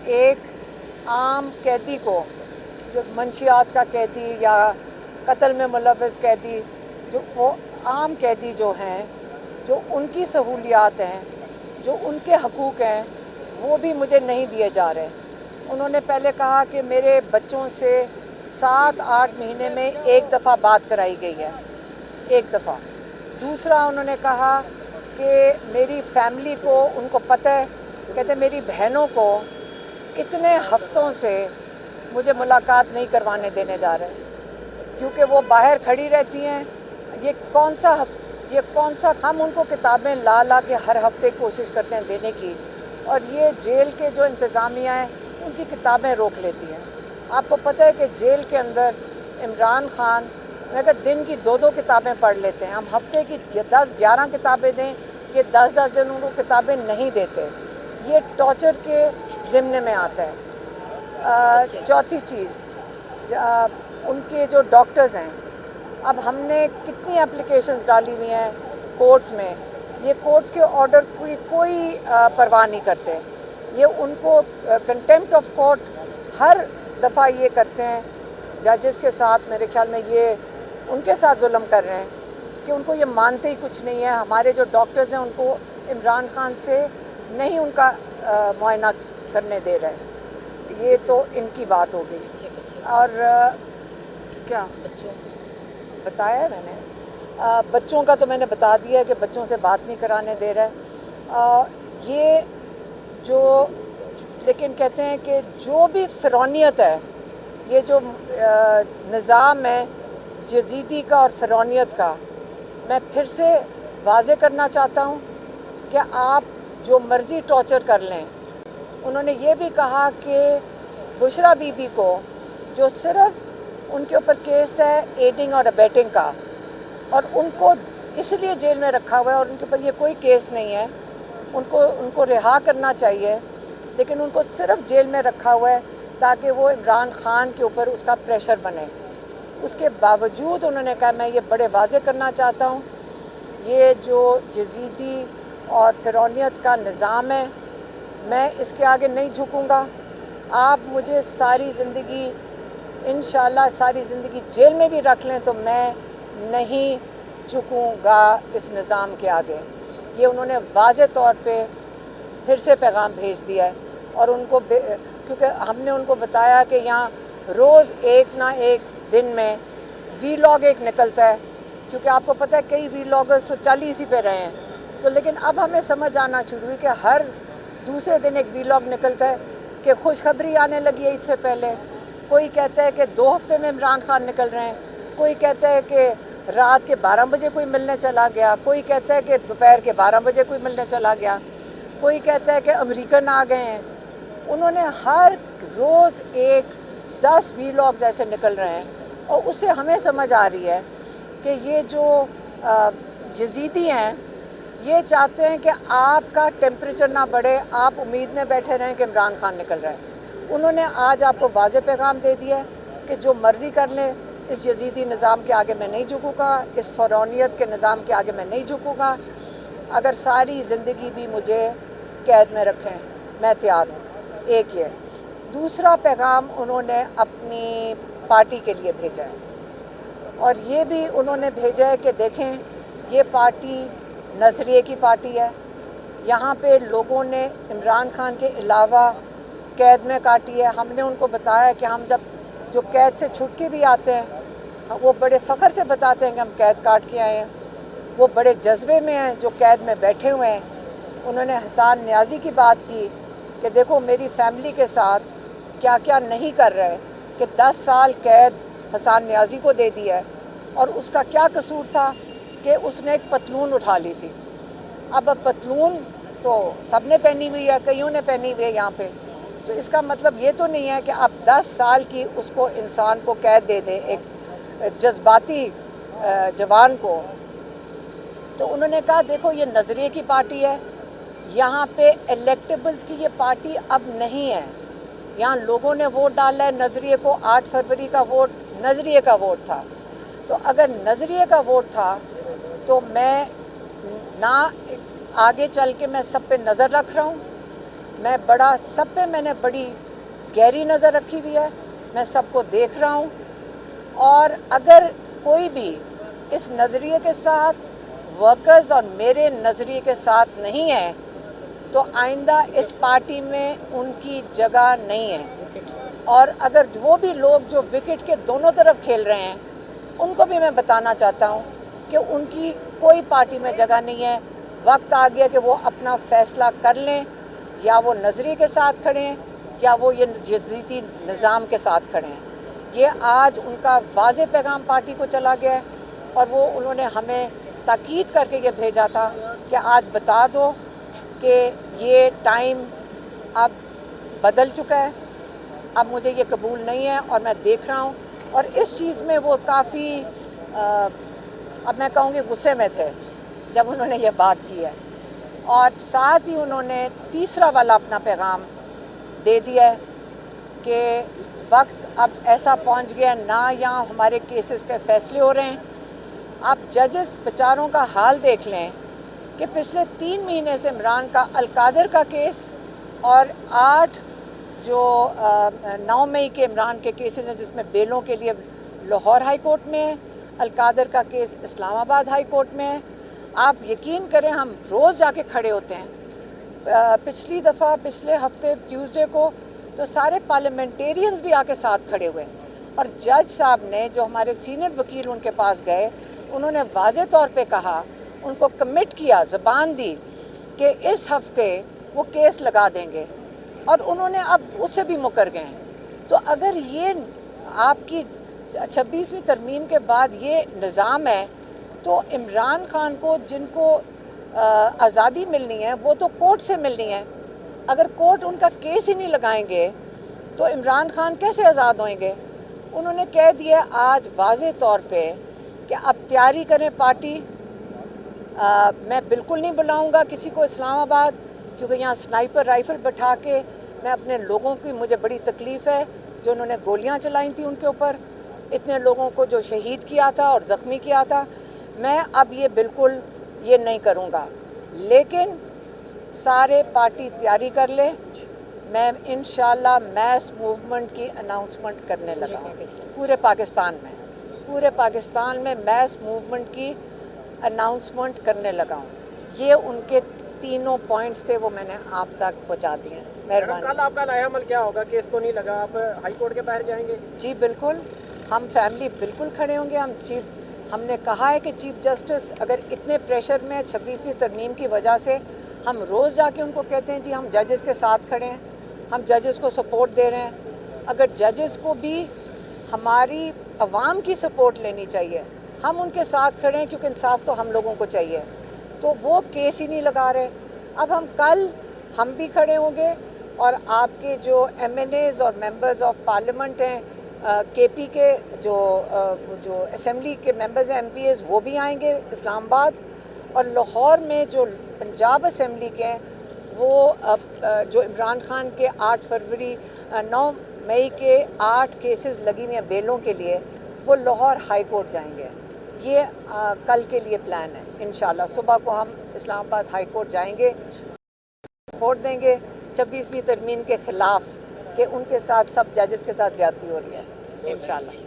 ایک عام قیدی کو، جو منشیات کا قیدی یا قتل میں ملوث قیدی، جو وہ عام قیدی جو ہیں، جو ان کی سہولیات ہیں، جو ان کے حقوق ہیں، وہ بھی مجھے نہیں دیے جا رہے۔ انہوں نے پہلے کہا کہ میرے بچوں سے 7-8 مہینے میں ایک دفعہ بات کرائی گئی ہے، ایک دفعہ۔ دوسرا انہوں نے کہا کہ میری فیملی کو، ان کو پتہ ہے، کہتے میری بہنوں کو اتنے ہفتوں سے مجھے ملاقات نہیں کروانے دینے جا رہے، کیونکہ وہ باہر کھڑی رہتی ہیں۔ یہ کون سا ہم ان کو کتابیں لا کے ہر ہفتے کوشش کرتے ہیں دینے کی، اور یہ جیل کے جو انتظامیہ ہیں ان کی کتابیں روک لیتی ہیں۔ آپ کو پتہ ہے کہ جیل کے اندر عمران خان اگر دن کی 2 کتابیں پڑھ لیتے ہیں، ہم ہفتے کی 10-11 کتابیں دیں، یہ 10 دن ان کو کتابیں نہیں دیتے۔ یہ ٹارچر کے ضمن میں آتا ہے۔ چوتھی چیز، ان کے جو ڈاکٹرز ہیں، اب ہم نے کتنی اپلیکیشنز ڈالی ہوئی ہیں کورٹس میں، یہ کورٹس کے آرڈر کی کوئی پرواہ نہیں کرتے۔ یہ ان کو کنٹیمپٹ آف کورٹ ہر دفعہ یہ کرتے ہیں ججز کے ساتھ، میرے خیال میں یہ ان کے ساتھ ظلم کر رہے ہیں کہ ان کو یہ مانتے ہی کچھ نہیں ہے۔ ہمارے جو ڈاکٹرز ہیں ان کو عمران خان سے نہیں ان کا معائنہ کرنے دے رہے۔ یہ تو ان کی بات ہو گئی۔ اور کیا بتایا ہے میں نے، بچوں کا تو میں نے بتا دیا کہ بچوں سے بات نہیں کرانے دے رہا ہے۔ یہ جو لیکن کہتے ہیں کہ جو بھی فرعونیت ہے، یہ جو نظام ہے یزیدی کا اور فرعونیت کا، میں پھر سے واضح کرنا چاہتا ہوں کہ آپ جو مرضی ٹارچر کر لیں۔ انہوں نے یہ بھی کہا کہ بشرا بی بی کو، جو صرف ان کے اوپر کیس ہے ایڈنگ اور ابیٹنگ کا، اور ان کو اس لیے جیل میں رکھا ہوا ہے اور ان کے اوپر یہ کوئی کیس نہیں ہے، ان کو رہا کرنا چاہیے، لیکن ان کو صرف جیل میں رکھا ہوا ہے تاکہ وہ عمران خان کے اوپر اس کا پریشر بنے۔ اس کے باوجود انہوں نے کہا، میں یہ بڑے واضح کرنا چاہتا ہوں، یہ جو یزیدی اور فرعونیت کا نظام ہے، میں اس کے آگے نہیں جھکوں گا۔ آپ مجھے ساری زندگی، انشاءاللہ ساری زندگی جیل میں بھی رکھ لیں تو میں نہیں جھکوں گا اس نظام کے آگے۔ یہ انہوں نے واضح طور پہ پھر سے پیغام بھیج دیا ہے، اور ان کو کیونکہ ہم نے ان کو بتایا کہ یہاں روز ایک نہ ایک دن میں وی لاگ ایک نکلتا ہے، کیونکہ آپ کو پتہ ہے کئی وی لاگرز تو چل ہی اسی پہ رہے ہیں، تو لیکن اب ہمیں سمجھ آنا شروع ہوئی کہ ہر دوسرے دن ایک وی لاگ نکلتا ہے کہ خوشخبری آنے لگی ہے عید سے پہلے۔ کوئی کہتا ہے کہ 2 ہفتے میں عمران خان نکل رہے ہیں، کوئی کہتا ہے کہ رات کے 12 بجے کوئی ملنے چلا گیا، کوئی کہتا ہے کہ دوپہر کے 12 بجے کوئی ملنے چلا گیا، کوئی کہتا ہے کہ امریکن آ گئے ہیں۔ انہوں نے ہر روز 10 وی لاگز ایسے نکل رہے ہیں، اور اس سے ہمیں سمجھ آ رہی ہے کہ یہ جو یزیدی ہیں، یہ چاہتے ہیں کہ آپ کا ٹیمپریچر نہ بڑھے، آپ امید میں بیٹھے رہیں کہ عمران خان نکل رہے ہیں۔ انہوں نے آج آپ کو واضح پیغام دے دیا ہے کہ جو مرضی کر لیں، اس یزیدی نظام کے آگے میں نہیں جھکوں گا، اس فرعونیت کے نظام کے آگے میں نہیں جھکوں گا۔ اگر ساری زندگی بھی مجھے قید میں رکھیں، میں تیار ہوں۔ ایک یہ دوسرا پیغام انہوں نے اپنی پارٹی کے لیے بھیجا ہے، اور یہ بھی انہوں نے بھیجا ہے کہ دیکھیں، یہ پارٹی نظریے کی پارٹی ہے۔ یہاں پہ لوگوں نے عمران خان کے علاوہ قید میں کاٹی ہے۔ ہم نے ان کو بتایا کہ ہم جب جو قید سے چھٹ کے بھی آتے ہیں، وہ بڑے فخر سے بتاتے ہیں کہ ہم قید کاٹ کے آئے ہیں۔ وہ بڑے جذبے میں ہیں جو قید میں بیٹھے ہوئے ہیں۔ انہوں نے حسان نیازی کی بات کی کہ دیکھو میری فیملی کے ساتھ کیا کیا نہیں کر رہے، کہ 10 سال قید حسان نیازی کو دے دیا ہے، اور اس کا کیا قصور تھا کہ اس نے ایک پتلون اٹھا لی تھی۔ اب پتلون تو سب نے پہنی ہوئی ہے، کئیوں نے پہنی ہوئی ہے یہاں پہ، تو اس کا مطلب یہ تو نہیں ہے کہ اب 10 سال کی اس کو انسان کو قید دے دیں، ایک جذباتی جوان کو۔ تو انہوں نے کہا دیکھو یہ نظریے کی پارٹی ہے، یہاں پہ الیکٹیبلز کی یہ پارٹی اب نہیں ہے۔ یہاں لوگوں نے ووٹ ڈالا ہے نظریے کو، 8 فروری کا ووٹ نظریے کا ووٹ تھا۔ تو اگر نظریے کا ووٹ تھا تو میں نہ آگے چل کے میں سب پہ نظر رکھ رہا ہوں، میں بڑا سب پہ میں نے بڑی گہری نظر رکھی ہوئی ہے، میں سب کو دیکھ رہا ہوں، اور اگر کوئی بھی اس نظریے کے ساتھ ورکرز اور میرے نظریے کے ساتھ نہیں ہے تو آئندہ اس پارٹی میں ان کی جگہ نہیں ہے۔ اور اگر وہ بھی لوگ جو وکٹ کے دونوں طرف کھیل رہے ہیں ان کو بھی میں بتانا چاہتا ہوں کہ ان کی کوئی پارٹی میں جگہ نہیں ہے۔ وقت آ گیا کہ وہ اپنا فیصلہ کر لیں، یا وہ نظریے کے ساتھ کھڑے ہیں یا وہ یہ جزیتی نظام کے ساتھ کھڑے ہیں۔ یہ آج ان کا واضح پیغام پارٹی کو چلا گیا ہے، اور وہ انہوں نے ہمیں تاکید کر کے یہ بھیجا تھا کہ آج بتا دو کہ یہ ٹائم اب بدل چکا ہے، اب مجھے یہ قبول نہیں ہے، اور میں دیکھ رہا ہوں۔ اور اس چیز میں وہ کافی اب میں کہوں گی غصے میں تھے جب انہوں نے یہ بات کی ہے، اور ساتھ ہی انہوں نے تیسرا والا اپنا پیغام دے دیا ہے کہ وقت اب ایسا پہنچ گیا، نہ یہاں ہمارے کیسز کے فیصلے ہو رہے ہیں۔ آپ ججز بیچاروں کا حال دیکھ لیں کہ پچھلے 3 مہینے سے عمران کا القادر کا کیس اور 8 جو 9 مئی کے عمران کے کیسز ہیں جس میں بیلوں کے لیے لاہور ہائی کورٹ میں ہے، القادر کا کیس اسلام آباد ہائی کورٹ میں ہے۔ آپ یقین کریں ہم روز جا کے کھڑے ہوتے ہیں۔ پچھلی دفعہ پچھلے ہفتے ٹیوزڈے کو تو سارے پارلیمنٹیرینز بھی آ کے ساتھ کھڑے ہوئے، اور جج صاحب نے جو ہمارے سینئر وکیل ان کے پاس گئے، انہوں نے واضح طور پہ کہا، ان کو کمٹ کیا، زبان دی کہ اس ہفتے وہ کیس لگا دیں گے، اور انہوں نے اب اس سے بھی مکر گئے ہیں۔ تو اگر یہ آپ کی 26ویں ترمیم کے بعد یہ نظام ہے تو عمران خان کو جن کو آزادی ملنی ہے وہ تو کورٹ سے ملنی ہے۔ اگر کورٹ ان کا کیس ہی نہیں لگائیں گے تو عمران خان کیسے آزاد ہوئیں گے؟ انہوں نے کہہ دیا آج واضح طور پہ کہ اب تیاری کریں پارٹی۔ میں بالکل نہیں بلاؤں گا کسی کو اسلام آباد، کیونکہ یہاں سنائپر رائفل بٹھا کے میں اپنے لوگوں کی مجھے بڑی تکلیف ہے جو انہوں نے گولیاں چلائیں تھیں ان کے اوپر، اتنے لوگوں کو جو شہید کیا تھا اور زخمی کیا تھا۔ میں اب یہ بالکل یہ نہیں کروں گا، لیکن سارے پارٹی تیاری کر لیں۔ میں انشاءاللہ میس موومنٹ کی اناؤنسمنٹ کرنے لگا ہوں پورے پاکستان میں میس موومنٹ کی اناؤنسمنٹ کرنے لگا ہوں۔ یہ ان کے تینوں پوائنٹس تھے، وہ میں نے آپ تک پہنچا دیے ہیں۔ مہربانی۔ کل آپ کا لایا عمل کیا ہوگا؟ کیس تو نہیں لگا، آپ ہائی کورٹ کے باہر جائیں گے؟ جی بالکل، ہم فیملی بالکل کھڑے ہوں گے۔ ہم نے کہا ہے کہ چیف جسٹس اگر اتنے پریشر میں 26ویں ترمیم کی وجہ سے، ہم روز جا کے ان کو کہتے ہیں جی ہم ججز کے ساتھ کھڑے ہیں، ہم ججز کو سپورٹ دے رہے ہیں۔ اگر ججز کو بھی ہماری عوام کی سپورٹ لینی چاہیے، ہم ان کے ساتھ کھڑے ہیں کیونکہ انصاف تو ہم لوگوں کو چاہیے، تو وہ کیس ہی نہیں لگا رہے۔ اب کل ہم بھی کھڑے ہوں گے، اور آپ کے جو ایم این ایز اور ممبرز آف پارلیمنٹ ہیں کے پی کے جو اسمبلی کے ممبرز ہیں ایم پی ایز، وہ بھی آئیں گے اسلام آباد، اور لاہور میں جو پنجاب اسمبلی کے ہیں وہ جو عمران خان کے 9 مئی کے 8 کیسز لگی ہوئی ہیں بیلوں کے لیے، وہ لاہور ہائی کورٹ جائیں گے۔ یہ کل کے لیے پلان ہے۔ انشاءاللہ صبح کو ہم اسلام آباد ہائی کورٹ جائیں گے، رپورٹ دیں گے 26ویں ترمیم کے خلاف کہ ان کے ساتھ سب ججز کے ساتھ زیادتی ہو رہی ہے انشاءاللہ۔